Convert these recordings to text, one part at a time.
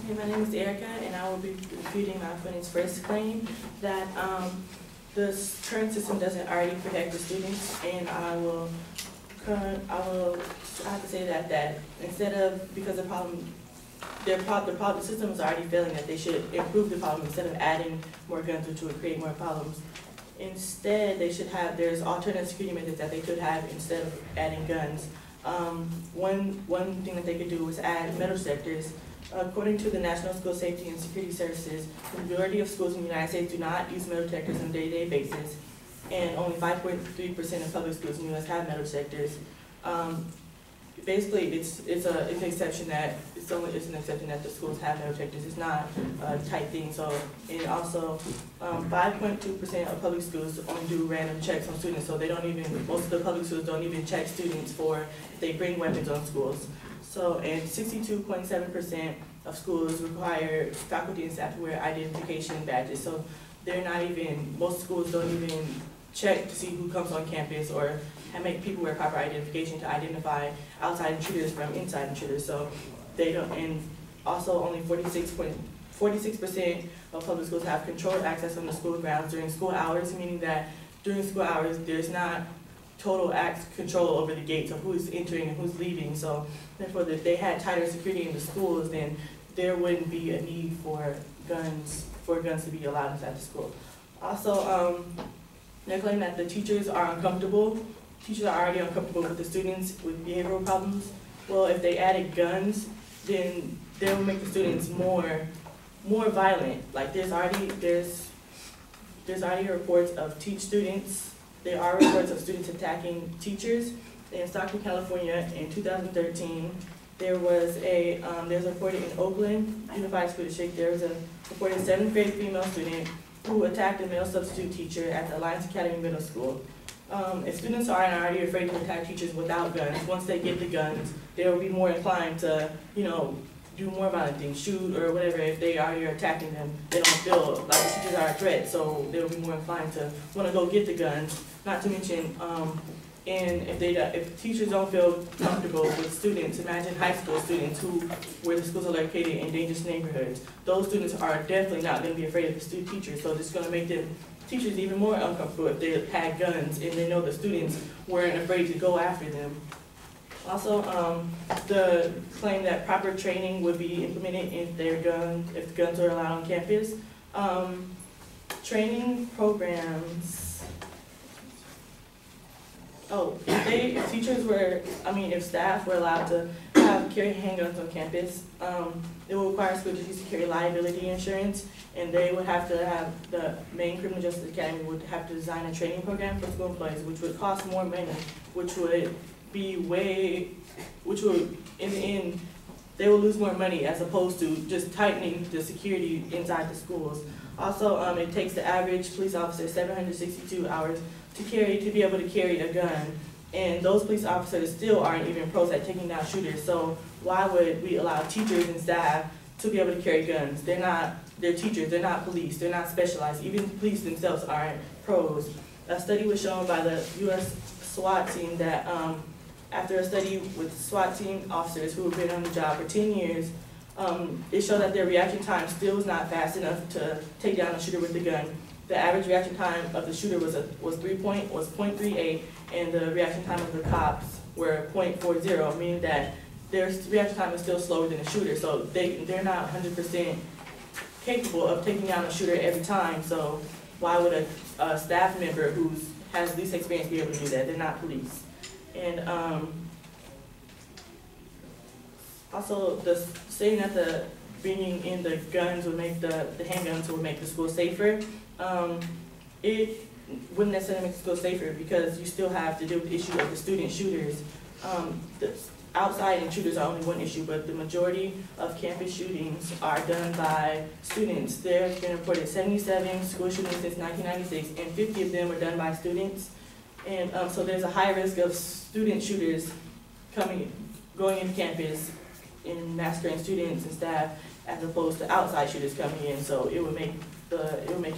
Okay, my name is Erica, and I will be refuting my opponent's first claim that the current system doesn't already protect the students, and I have to say that instead of, because the system is already failing, that they should improve the problem instead of adding more guns, which would create more problems. Instead, they should have, there's alternative security methods that they could have instead of adding guns. One thing that they could do is add metal detectors. According to the National School Safety and Security Services, the majority of schools in the United States do not use metal detectors on a day-to-day basis, and only 5.3% of public schools in the U.S. have metal detectors. Basically, it's an exception that the schools have metal detectors. It's not a tight thing. So, and also, 5.2% of public schools only do random checks on students. So they don't even, most of the public schools don't even check students for if they bring weapons on schools. So, and 62.7% of schools require faculty and staff to wear identification badges. So they're not even, most schools don't even check to see who comes on campus or make people wear proper identification to identify outside intruders from inside intruders. So they don't, and also only 46% of public schools have controlled access on the school grounds during school hours, meaning that during school hours there's not total control over the gates of who's entering and who's leaving. So therefore, if they had tighter security in the schools, then there wouldn't be a need for guns to be allowed inside the school. Also, they're claiming that the teachers are uncomfortable. Teachers are already uncomfortable with the students with behavioral problems. Well, if they added guns, then they will make the students more violent. Like there's already reports of students. There are reports of students attacking teachers. In Stockton, California, in 2013, there was reported in Oakland Unified School District. There was a reported 7th grade female student who attacked a male substitute teacher at the Alliance Academy Middle School. If students aren't already afraid to attack teachers without guns, once they get the guns, they will be more inclined to, do more violent things, shoot or whatever. If they are attacking them, they don't feel like the teachers are a threat, so they'll be more inclined to want to go get the guns. Not to mention, and if teachers don't feel comfortable with students, imagine high school students where the schools are located in dangerous neighborhoods. Those students are definitely not going to be afraid of the teachers, so it's going to make the teachers even more uncomfortable if they had guns and they know the students weren't afraid to go after them. Also, the claim that proper training would be implemented if the guns are allowed on campus. Training programs. If staff were allowed to carry handguns on campus, it will require school districts to carry liability insurance, and they would have to have, the Maine Criminal Justice Academy would have to design a training program for school employees, which would cost more money, which would, in the end, they will lose more money as opposed to just tightening the security inside the schools. Also, it takes the average police officer 762 hours to be able to carry a gun, and those police officers still aren't even pros at taking down shooters. So why would we allow teachers and staff to be able to carry guns? They're teachers, they're not police, they're not specialized. Even the police themselves aren't pros. A study was shown by the U.S. SWAT team that after a study with SWAT team officers who have been on the job for 10 years, it showed that their reaction time still was not fast enough to take down a shooter with a gun. The average reaction time of the shooter was 0.38, and the reaction time of the cops were 0.40, meaning that their reaction time is still slower than the shooter. So they're not 100% capable of taking down a shooter every time. So why would a staff member who has least experience be able to do that? They're not police. And also, saying that bringing in the guns would make the handguns would make the school safer. It wouldn't necessarily make the school safer because you still have to deal with the issue of the student shooters. The outside intruders are only one issue, but the majority of campus shootings are done by students. There have been reported 77 school shootings since 1996, and 50 of them are done by students. And so there's a high risk of student shooters going into campus and massacring students and staff, as opposed to outside shooters coming in. So it would make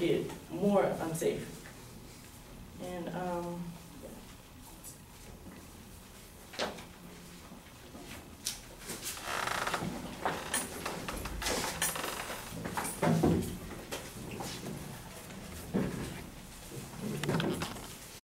it more unsafe. And